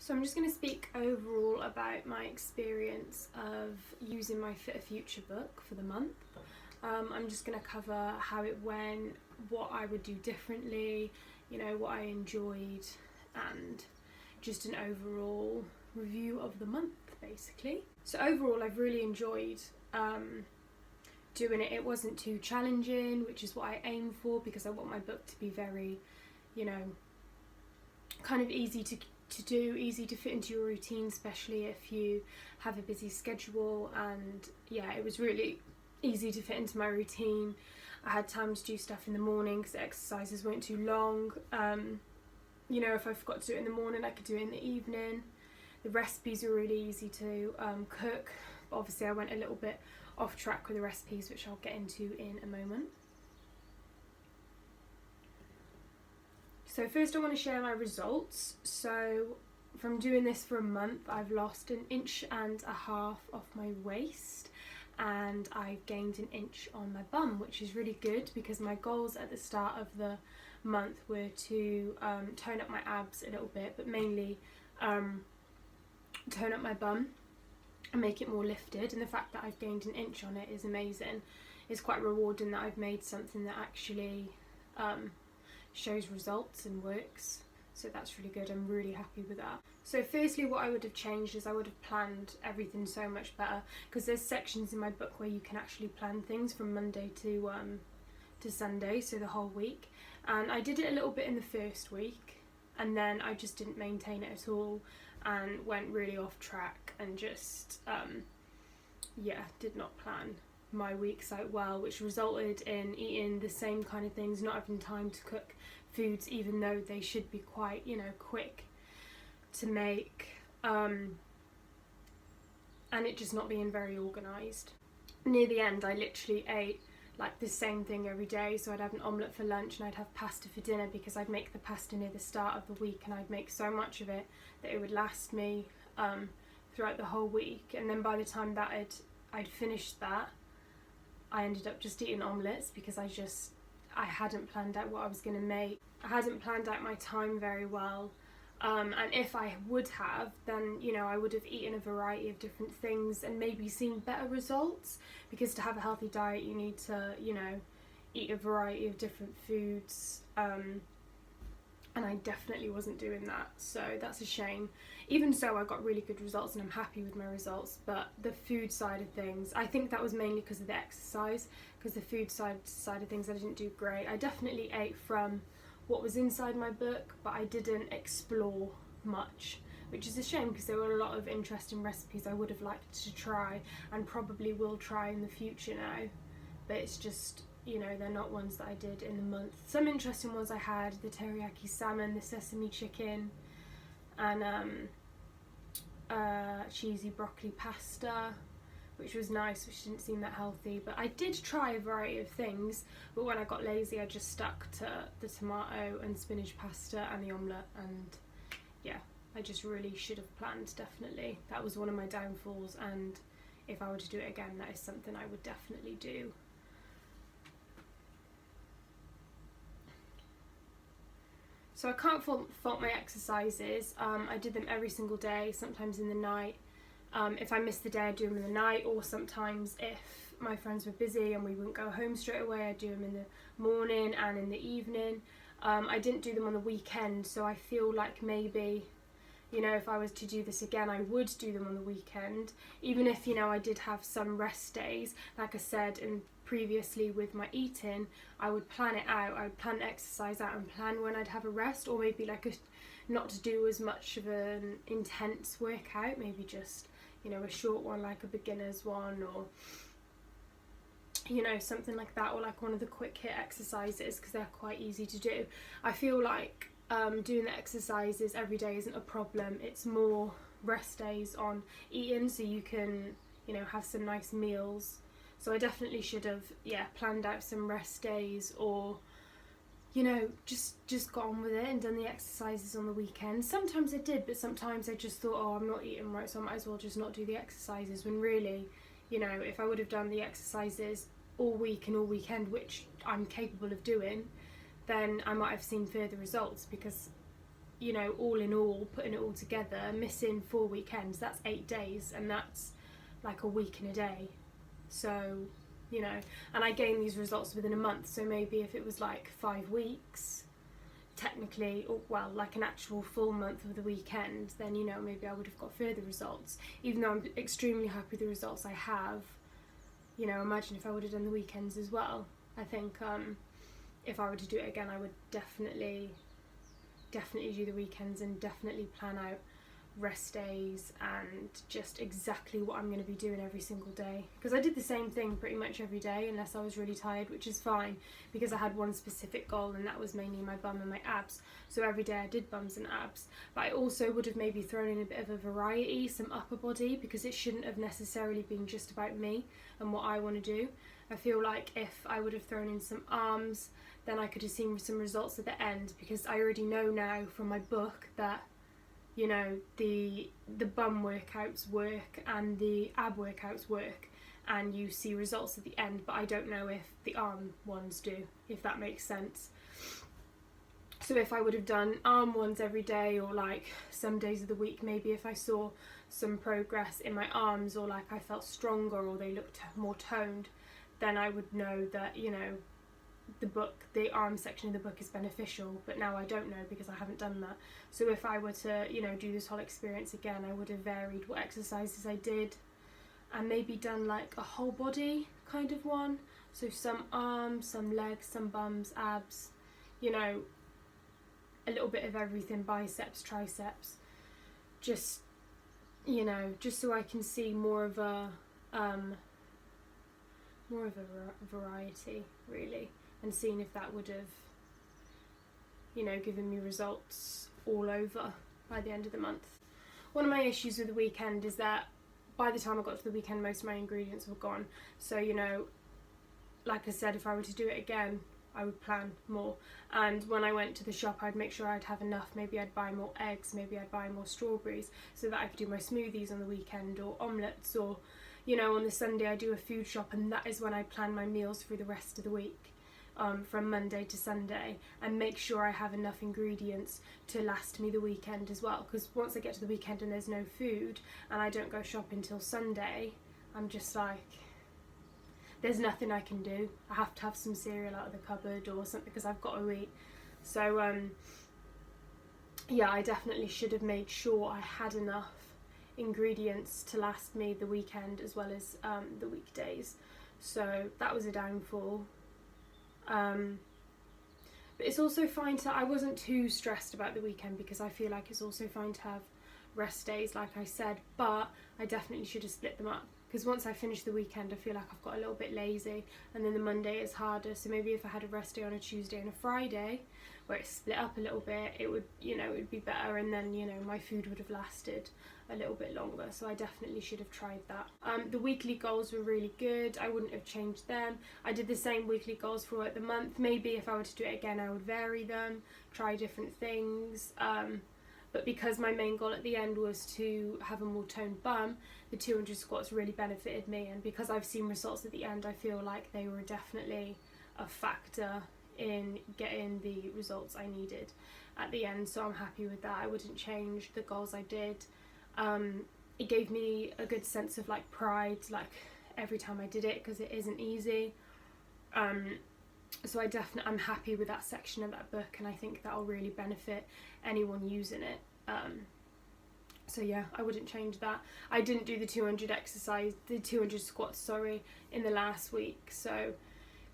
So I'm just going to speak overall about my experience of using my Fitter Future book for the month. I'm just going to cover how it went, what I would do differently, what I enjoyed, and just an overall review of the month basically. So overall I've really enjoyed doing it. It wasn't too challenging, which is what I aim for, because I want my book to be very, kind of easy to do, easy to fit into your routine, especially if you have a busy schedule. And yeah, it was really easy to fit into my routine. I had time to do stuff in the morning because the exercises weren't too long. If I forgot to do it in the morning, I could do it in the evening. The recipes were really easy to cook, but obviously I went a little bit off track with the recipes, which I'll get into in a moment. So first I want to share my results. So from doing this for a month, I've lost 1.5 inches off my waist, and I've gained 1 inch on my bum, which is really good because my goals at the start of the month were to tone up my abs a little bit, but mainly tone up my bum and make it more lifted. And the fact that I've gained 1 inch on it is amazing. It's quite rewarding that I've made something that actually shows results and works, so that's really good. I'm really happy with that. So firstly, what I would have changed is I would have planned everything so much better, because there's sections in my book where you can actually plan things from Monday to Sunday, so the whole week. And I did it a little bit in the first week, and then I just didn't maintain it at all and went really off track and just did not plan my weeks out well, which resulted in eating the same kind of things, not having time to cook foods even though they should be quite quick to make, and it just not being very organised. Near the end I literally ate like the same thing every day. So I'd have an omelette for lunch and I'd have pasta for dinner, because I'd make the pasta near the start of the week and I'd make so much of it that it would last me throughout the whole week. And then by the time that I'd finished that, I ended up just eating omelettes because I hadn't planned out what I was going to make. I hadn't planned out my time very well. And if I would have, then, I would have eaten a variety of different things and maybe seen better results, because to have a healthy diet, you need to, eat a variety of different foods. And I definitely wasn't doing that, so that's a shame. Even so, I got really good results and I'm happy with my results, but the food side of things, I think that was mainly because of the exercise, because the food side of things I didn't do great. I definitely ate from what was inside my book, but I didn't explore much, which is a shame because there were a lot of interesting recipes I would have liked to try and probably will try in the future now, but it's just, they're not ones that I did in the month. Some interesting ones I had: the teriyaki salmon, the sesame chicken, and cheesy broccoli pasta, which was nice, which didn't seem that healthy. But I did try a variety of things, but when I got lazy I just stuck to the tomato and spinach pasta and the omelette, and yeah, I just really should have planned, definitely. That was one of my downfalls, and if I were to do it again, that is something I would definitely do. So I can't fault my exercises. I did them every single day, sometimes in the night. If I missed the day, I'd do them in the night, or sometimes if my friends were busy and we wouldn't go home straight away, I'd do them in the morning and in the evening. I didn't do them on the weekend, so I feel like maybe, if I was to do this again, I would do them on the weekend, even if, I did have some rest days. Like I said, and previously with my eating, I would plan it out. I would plan the exercise out and plan when I'd have a rest, or maybe not to do as much of an intense workout, maybe just, a short one, like a beginner's one, or, something like that, or like one of the quick hit exercises, because they're quite easy to do. I feel like doing the exercises every day isn't a problem. It's more rest days on eating, so you can, have some nice meals. So I definitely should have, planned out some rest days, or, just got on with it and done the exercises on the weekend. Sometimes I did, but sometimes I just thought, oh, I'm not eating right, so I might as well just not do the exercises, when really, if I would have done the exercises all week and all weekend, which I'm capable of doing, then I might have seen further results, because you know, all in all, putting it all together, missing 4 weekends, that's 8 days, and that's like a week and a day. So, you know, and I gained these results within a month, so maybe if it was like 5 weeks, technically, or well, like an actual full month with the weekend, then, you know, maybe I would have got further results. Even though I'm extremely happy with the results I have, you know, imagine if I would have done the weekends as well. I think if I were to do it again, I would definitely do the weekends, and definitely plan out rest days and just exactly what I'm going to be doing every single day, because I did the same thing pretty much every day unless I was really tired, which is fine because I had one specific goal, and that was mainly my bum and my abs. So every day I did bums and abs, but I also would have maybe thrown in a bit of a variety, some upper body, because it shouldn't have necessarily been just about me and what I want to do. I feel like if I would have thrown in some arms, then I could have seen some results at the end, because I already know now from my book that, you know, the bum workouts work and the ab workouts work, and you see results at the end, but I don't know if the arm ones do, if that makes sense. So if I would have done arm ones every day, or like some days of the week, maybe if I saw some progress in my arms, or like I felt stronger, or they looked more toned, then I would know that, you know, the arm section of the book is beneficial. But now I don't know, because I haven't done that. So if I were to, you know, do this whole experience again, I would have varied what exercises I did, and maybe done like a whole body kind of one. So some arms, some legs, some bums, abs, you know, a little bit of everything, biceps, triceps, just, you know, just so I can see more of a variety, really, and seeing if that would have, you know, given me results all over by the end of the month. One of my issues with the weekend is that by the time I got to the weekend, most of my ingredients were gone. So, you know, like I said, if I were to do it again, I would plan more. And when I went to the shop, I'd make sure I'd have enough. Maybe I'd buy more eggs, maybe I'd buy more strawberries, so that I could do my smoothies on the weekend, or omelettes, or, you know, on the Sunday I do a food shop, and that is when I plan my meals for the rest of the week, from Monday to Sunday, and make sure I have enough ingredients to last me the weekend as well. Because once I get to the weekend and there's no food, and I don't go shopping till Sunday, I'm just like, there's nothing I can do. I have to have some cereal out of the cupboard or something, because I've got to eat. So yeah, I definitely should have made sure I had enough ingredients to last me the weekend as well as the weekdays. So that was a downfall. But it's also fine to, I wasn't too stressed about the weekend, because I feel like it's also fine to have rest days, like I said, but I definitely should have split them up, because once I finish the weekend, I feel like I've got a little bit lazy, and then the Monday is harder. So maybe if I had a rest day on a Tuesday and a Friday, where it's split up a little bit, it would, you know, it would be better, and then, you know, my food would have lasted a little bit longer. So I definitely should have tried that. The weekly goals were really good. I wouldn't have changed them. I did the same weekly goals throughout the month. Maybe if I were to do it again, I would vary them, try different things. But because my main goal at the end was to have a more toned bum, the 200 squats really benefited me. And because I've seen results at the end, I feel like they were definitely a factor in getting the results I needed at the end. So I'm happy with that. I wouldn't change the goals I did. It gave me a good sense of like pride, like every time I did it, because it isn't easy. So I'm happy with that section of that book, and I think that'll really benefit anyone using it. So yeah, I wouldn't change that. I didn't do the 200 squats, in the last week. So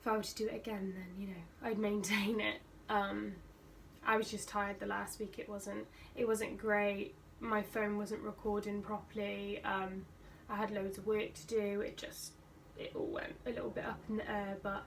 if I were to do it again, then, you know, I'd maintain it. I was just tired the last week. It wasn't great. My phone wasn't recording properly. I had loads of work to do. It all went a little bit up in the air, but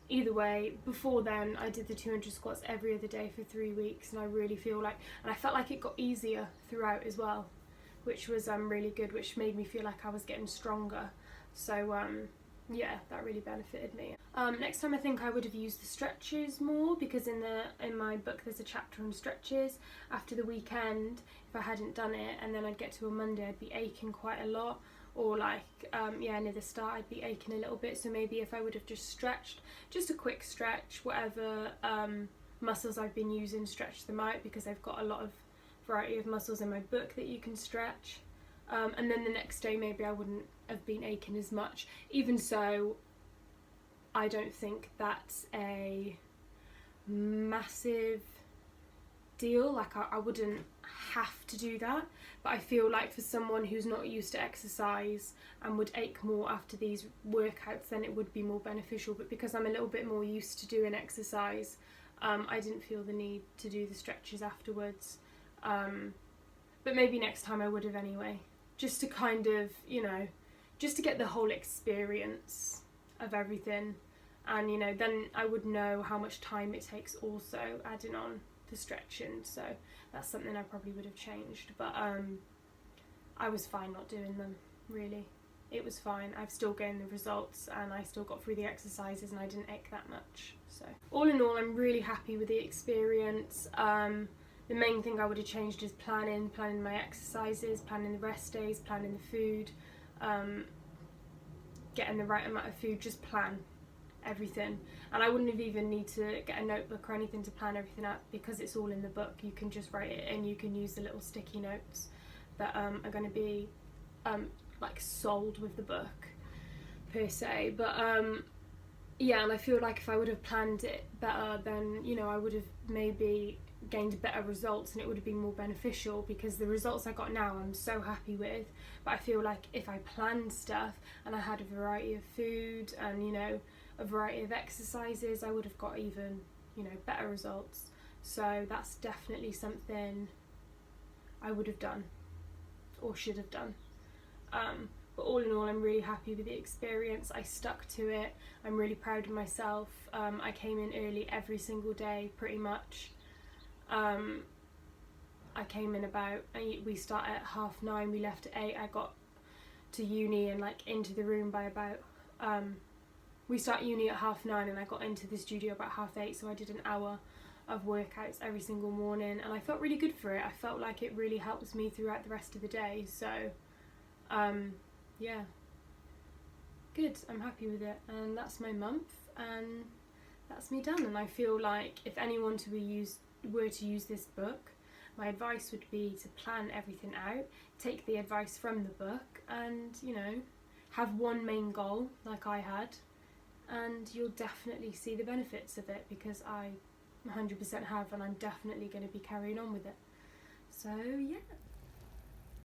either way, before then I did the 200 squats every other day for 3 weeks, and I really feel like, and I felt like it got easier throughout as well, which was really good, which made me feel like I was getting stronger. So yeah, that really benefited me. Next time I think I would have used the stretches more, because in my book there's a chapter on stretches. After the weekend, if I hadn't done it, and then I'd get to a Monday, I'd be aching quite a lot, or like near the start I'd be aching a little bit. So maybe if I would have just stretched, just a quick stretch, whatever muscles I've been using, stretch them out, because I've got a lot of variety of muscles in my book that you can stretch. And then the next day maybe I wouldn't have been aching as much. Even so, I don't think that's a massive deal. Like I wouldn't have to do that, but I feel like for someone who's not used to exercise and would ache more after these workouts, then it would be more beneficial. But because I'm a little bit more used to doing exercise, I didn't feel the need to do the stretches afterwards. But maybe next time I would have anyway, just to kind of, you know, just to get the whole experience of everything. And, you know, then I would know how much time it takes also adding on the stretching. So that's something I probably would have changed. But I was fine not doing them, really. It was fine. I've still gained the results and I still got through the exercises and I didn't ache that much. So all in all, I'm really happy with the experience. The main thing I would have changed is planning my exercises, planning the rest days, planning the food, getting the right amount of food, just plan everything. And I wouldn't have even need to get a notebook or anything to plan everything out, because it's all in the book. You can just write it and you can use the little sticky notes that are going to be like sold with the book per se. But yeah, and I feel like if I would have planned it better, then, you know, I would have maybe gained better results and it would have been more beneficial, because the results I got now I'm so happy with. But I feel like if I planned stuff and I had a variety of food and, you know, a variety of exercises, I would have got even, you know, better results. So that's definitely something I would have done or should have done. But all in all, I'm really happy with the experience. I stuck to it. I'm really proud of myself. I came in early every single day pretty much. I came in we start at 9:30, we left at 8. I got to uni and like into the room by about, we start uni at 9:30 and I got into the studio about 8:30, so I did an hour of workouts every single morning and I felt really good for it. I felt like it really helps me throughout the rest of the day. So yeah, good, I'm happy with it. And that's my month and that's me done. And I feel like if anyone were to use this book, my advice would be to plan everything out, take the advice from the book and, you know, have one main goal like I had, and you'll definitely see the benefits of it, because I 100% have, and I'm definitely going to be carrying on with it. So yeah.